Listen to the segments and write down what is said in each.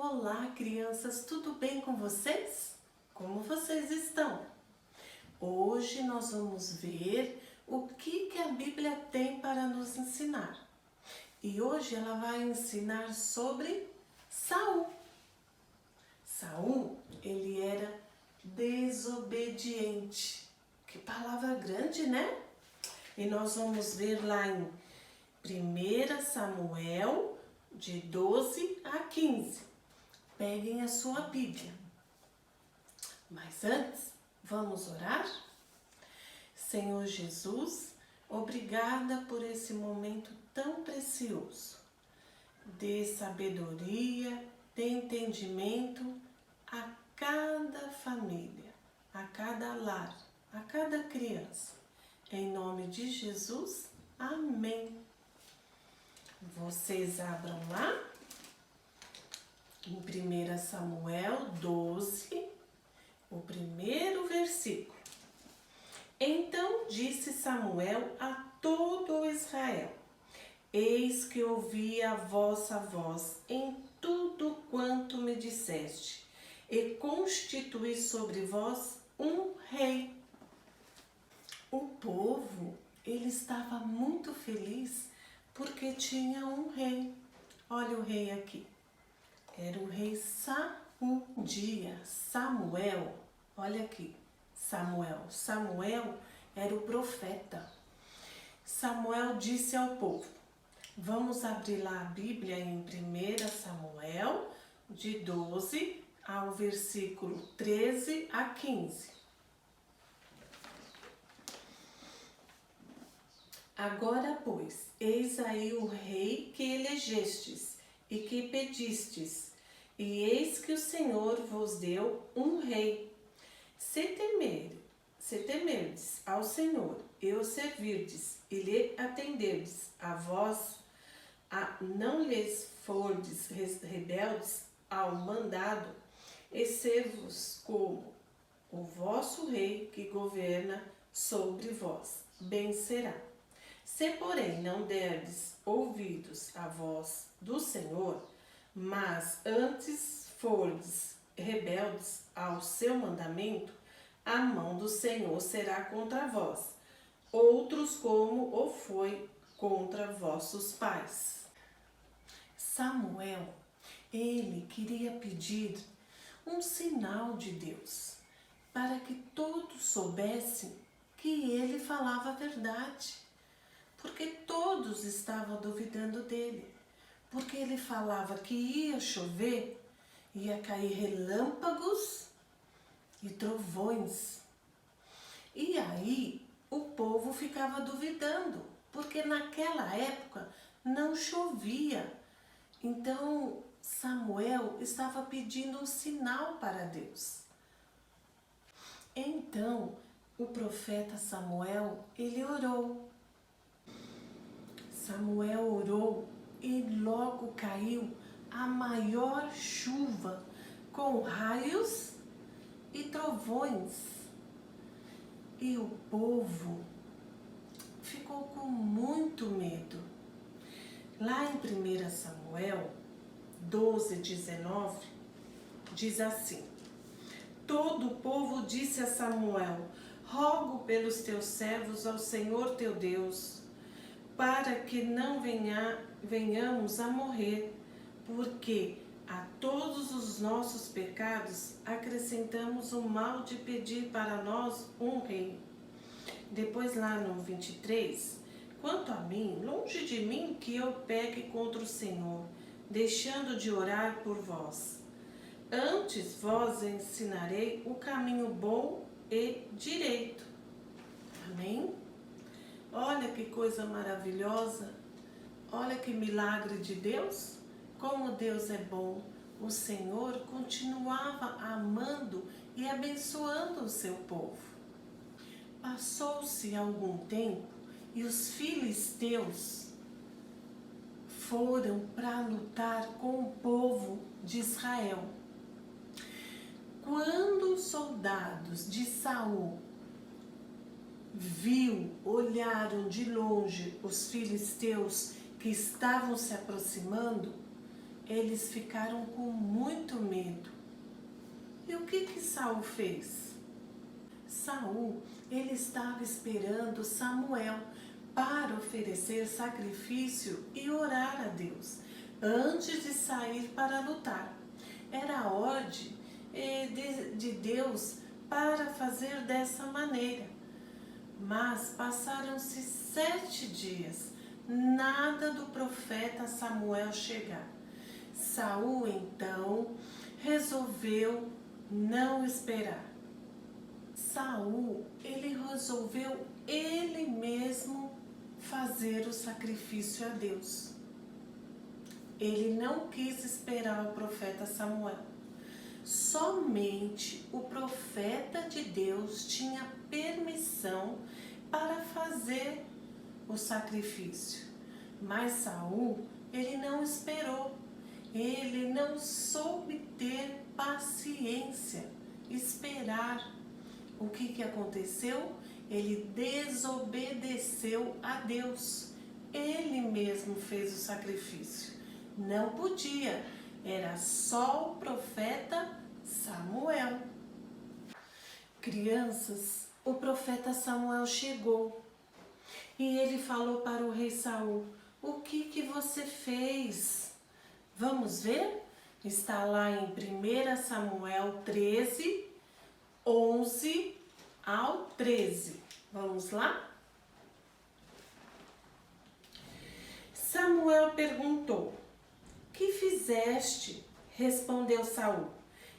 Olá, crianças, tudo bem com vocês? Como vocês estão? Hoje nós vamos ver o que a Bíblia tem para nos ensinar. E hoje ela vai ensinar sobre Saul. Saul, ele era desobediente. Que palavra grande, né? E nós vamos ver lá em 1 Samuel, de 12 a 15. Peguem a sua Bíblia. Mas antes, vamos orar? Senhor Jesus, obrigada por esse momento tão precioso. Dê sabedoria, dê entendimento a cada família, a cada lar, a cada criança. Em nome de Jesus, amém. Vocês abram lá em 1 Samuel 12, o primeiro versículo. Então disse Samuel a todo Israel: Eis que ouvi a vossa voz em tudo quanto me disseste, e constituí sobre vós um rei. O povo, ele estava muito feliz porque tinha um rei. Olha o rei aqui. Era o rei Saul. Samuel, olha aqui, Samuel era o profeta. Samuel disse ao povo, vamos abrir lá a Bíblia em 1 Samuel, de 12 ao versículo 13 a 15. Agora, pois, eis aí o rei que elegestes e que pedistes, e eis que o Senhor vos deu um rei. Se temerdes ao Senhor e o servirdes e lhe atenderdes a vós, não lhes fordes rebeldes ao mandado, e ser-vos como o vosso rei que governa sobre vós, bem será. Se, porém, não derdes ouvidos à voz do Senhor, mas antes fordes rebeldes ao seu mandamento, a mão do Senhor será contra vós, outros como o foi contra vossos pais. Samuel, ele queria pedir um sinal de Deus, para que todos soubessem que ele falava a verdade. Porque todos estavam duvidando dele. Porque ele falava que ia chover, ia cair relâmpagos e trovões. E aí o povo ficava duvidando, porque naquela época não chovia. Então Samuel estava pedindo um sinal para Deus. Então o profeta Samuel, ele orou. Samuel orou e logo caiu a maior chuva, com raios e trovões. E o povo ficou com muito medo. Lá em 1 Samuel 12, 19, diz assim: Todo o povo disse a Samuel: Rogo pelos teus servos ao Senhor teu Deus, para que não venhamos a morrer, porque a todos os nossos pecados acrescentamos o mal de pedir para nós um rei. Depois lá no 23, quanto a mim, longe de mim que eu peque contra o Senhor, deixando de orar por vós. Antes vos ensinarei o caminho bom e direito. Amém? Olha que coisa maravilhosa, olha que milagre de Deus, como Deus é bom. O Senhor continuava amando e abençoando o seu povo. Passou-se algum tempo e os filisteus foram para lutar com o povo de Israel. Quando os soldados de Saul olharam de longe os filisteus que estavam se aproximando, eles ficaram com muito medo. E o que Saul fez? Saul, ele estava esperando Samuel para oferecer sacrifício e orar a Deus, antes de sair para lutar. Era a ordem de Deus para fazer dessa maneira. Mas passaram-se 7 dias, nada do profeta Samuel chegar. Saul, então, resolveu não esperar. Saul, ele resolveu ele mesmo fazer o sacrifício a Deus. Ele não quis esperar o profeta Samuel. Somente o profeta de Deus tinha permissão para fazer o sacrifício. Mas Saul, ele não esperou. Ele não soube ter paciência, esperar. O que aconteceu? Ele desobedeceu a Deus. Ele mesmo fez o sacrifício. Não podia, era só o profeta Samuel. Crianças, o profeta Samuel chegou e ele falou para o rei Saul: o que você fez? Vamos ver? Está lá em 1 Samuel 13, 11 ao 13. Vamos lá? Samuel perguntou: que fizeste? Respondeu Saul: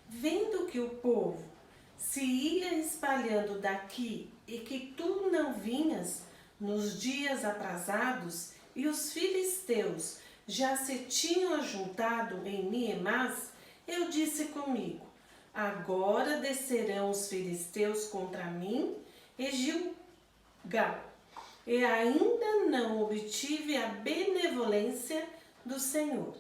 vendo que o povo se ia espalhando daqui e que tu não vinhas nos dias aprazados e os filisteus já se tinham ajuntado em Miemás, eu disse comigo: agora descerão os filisteus contra mim e Gilgal, e ainda não obtive a benevolência do Senhor.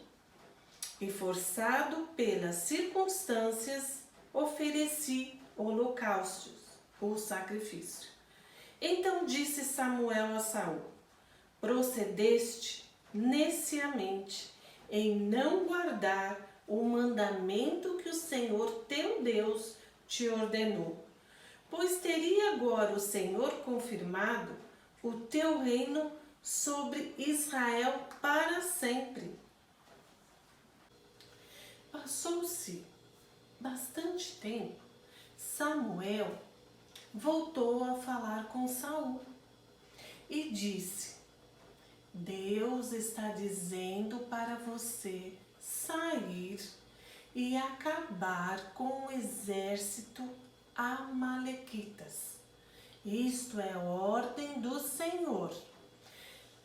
E forçado pelas circunstâncias, ofereci holocaustos, o sacrifício. Então disse Samuel a Saul: procedeste neciamente em não guardar o mandamento que o Senhor teu Deus te ordenou, pois teria agora o Senhor confirmado o teu reino sobre Israel para sempre. Passou-se bastante tempo, Samuel voltou a falar com Saul e disse: Deus está dizendo para você sair e acabar com o exército amalequitas. Isto é ordem do Senhor.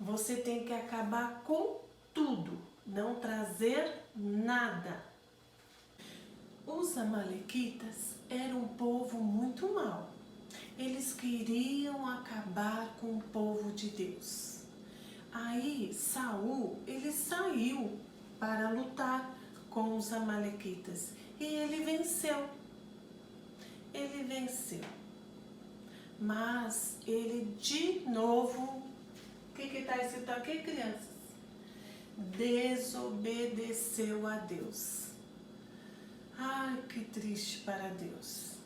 Você tem que acabar com tudo, não trazer nada. Os amalequitas eram um povo muito mau. Eles queriam acabar com o povo de Deus. Aí Saul, ele saiu para lutar com os amalequitas e ele venceu. Ele venceu. Mas ele de novo, o que está escrito aqui, crianças? Desobedeceu a Deus. Ai, que triste para Deus.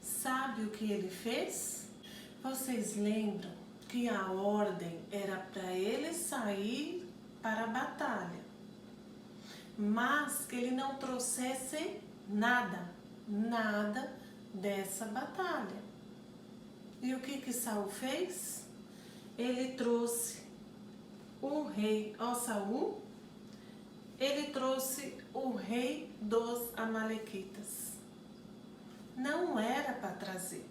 Sabe o que ele fez? Vocês lembram que a ordem era para ele sair para a batalha, mas que ele não trouxesse nada dessa batalha. E o que Saul fez? Ele trouxe um rei, Saul, ele trouxe o rei dos amalequitas. Não era para trazer.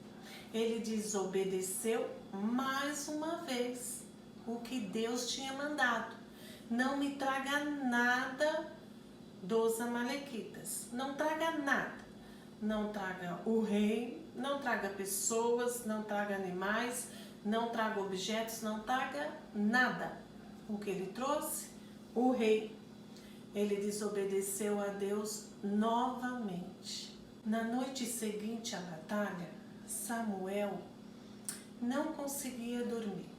Ele desobedeceu mais uma vez o que Deus tinha mandado. Não me traga nada dos amalequitas. Não traga nada. Não traga o rei, não traga pessoas, não traga animais, não traga objetos, não traga nada. O que ele trouxe? O rei. Ele desobedeceu a Deus novamente. Na noite seguinte à batalha, Samuel não conseguia dormir.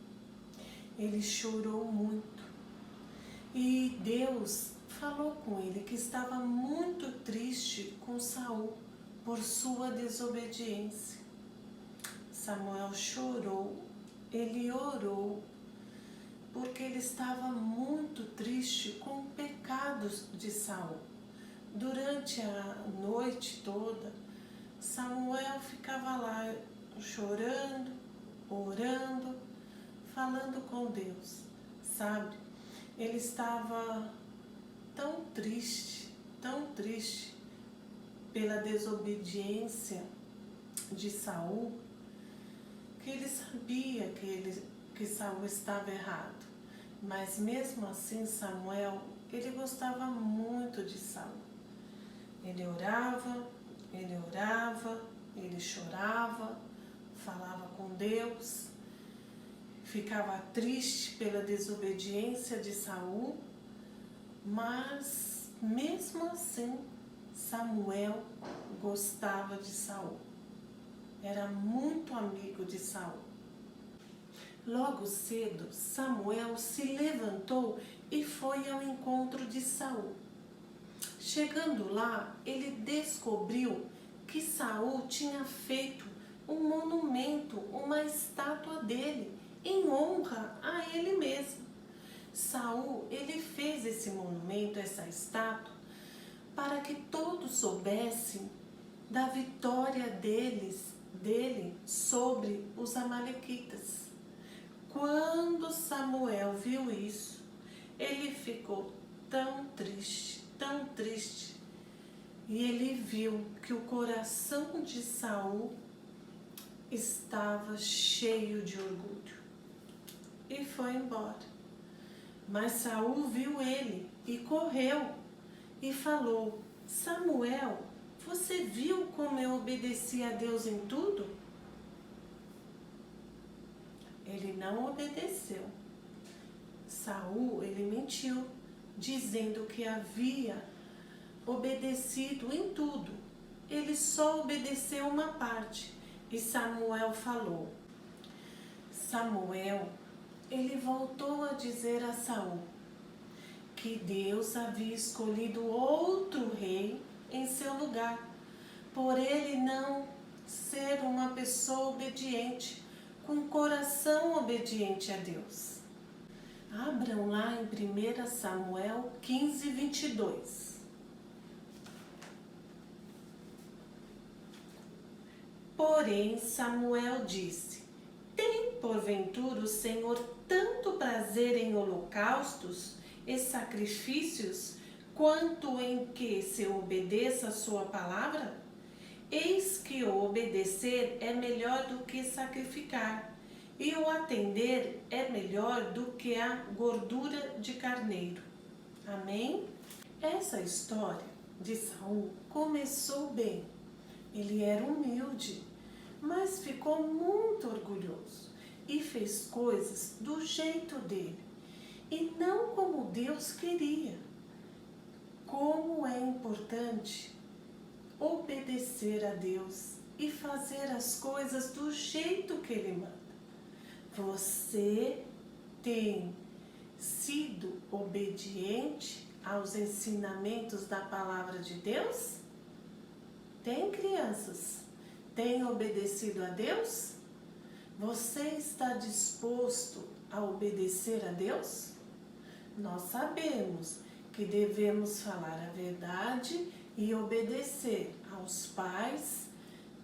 Ele chorou muito. E Deus falou com ele que estava muito triste com Saul por sua desobediência. Samuel chorou, ele orou, porque ele estava muito triste com o pecado de Saul. Durante a noite toda, Samuel ficava lá chorando, orando, falando com Deus, sabe? Ele estava tão triste pela desobediência de Saul, que ele sabia que Saul estava errado. Mas mesmo assim, Samuel, ele gostava muito de Saul. Ele orava, ele chorava, falava com Deus, ficava triste pela desobediência de Saul, mas mesmo assim Samuel gostava de Saul. Era muito amigo de Saul. Logo cedo, Samuel se levantou e foi ao encontro de Saul. Chegando lá, ele descobriu que Saul tinha feito um monumento, uma estátua dele, em honra a ele mesmo. Saul, ele fez esse monumento, essa estátua, para que todos soubessem da vitória dele sobre os amalequitas. Quando Samuel viu isso, ele ficou tão triste, e ele viu que o coração de Saul estava cheio de orgulho e foi embora. Mas Saul viu ele e correu e falou: Samuel, você viu como eu obedeci a Deus em tudo? Ele não obedeceu. Saul, ele mentiu, dizendo que havia obedecido em tudo. Ele só obedeceu uma parte. E Samuel falou. Samuel, ele voltou a dizer a Saul que Deus havia escolhido outro rei em seu lugar, por ele não ser uma pessoa obediente, com coração obediente a Deus. Abram lá em 1 Samuel 15, 22. Porém, Samuel disse: tem porventura o Senhor tanto prazer em holocaustos e sacrifícios, quanto em que se obedeça a sua palavra? Eis que o obedecer é melhor do que sacrificar, e o atender é melhor do que a gordura de carneiro. Amém? Essa história de Saul começou bem. Ele era humilde, mas ficou muito orgulhoso e fez coisas do jeito dele e não como Deus queria. Como é importante obedecer a Deus e fazer as coisas do jeito que Ele manda. Você tem sido obediente aos ensinamentos da palavra de Deus? Tem, crianças? Tem obedecido a Deus? Você está disposto a obedecer a Deus? Nós sabemos que devemos falar a verdade e obedecer aos pais,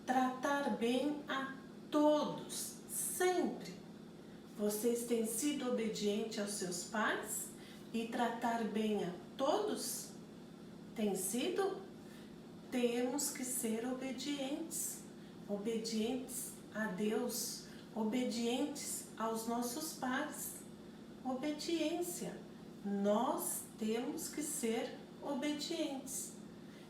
tratar bem a todos, sempre. Vocês têm sido obedientes aos seus pais e tratar bem a todos? Tem sido? Temos que ser obedientes, obedientes a Deus, obedientes aos nossos pais. Obediência. Nós temos que ser obedientes.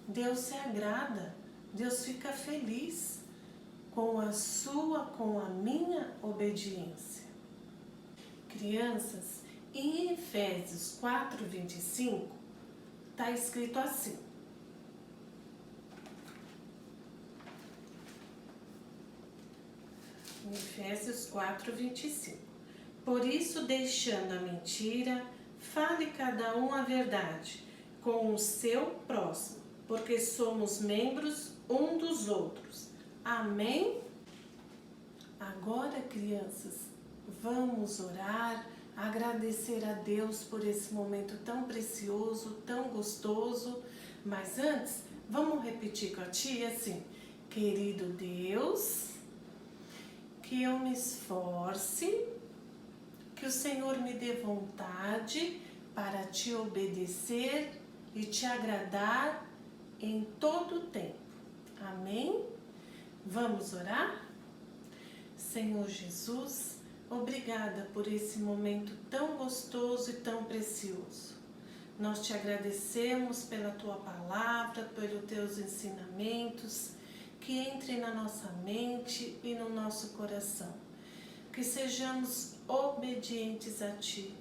Deus se agrada, Deus fica feliz com a minha obediência. Crianças, em Efésios 4, 25, está escrito assim. Em Efésios 4, 25. Por isso, deixando a mentira, fale cada um a verdade, com o seu próximo, porque somos membros um dos outros. Amém? Agora, crianças, vamos orar, agradecer a Deus por esse momento tão precioso, tão gostoso. Mas antes, vamos repetir com a tia assim: querido Deus, que eu me esforce, que o Senhor me dê vontade para te obedecer e te agradar em todo o tempo. Amém? Vamos orar? Senhor Jesus, obrigada por esse momento tão gostoso e tão precioso. Nós te agradecemos pela tua palavra, pelos teus ensinamentos, que entre na nossa mente e no nosso coração. Que sejamos obedientes a ti,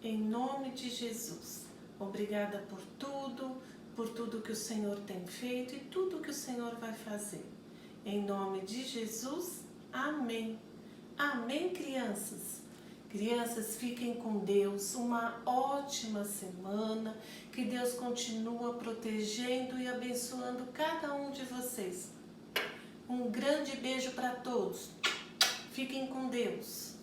em nome de Jesus. Obrigada por tudo que o Senhor tem feito e tudo que o Senhor vai fazer. Em nome de Jesus, amém. Amém, crianças? Crianças, fiquem com Deus, uma ótima semana, que Deus continua protegendo e abençoando cada um de vocês. Um grande beijo para todos. Fiquem com Deus.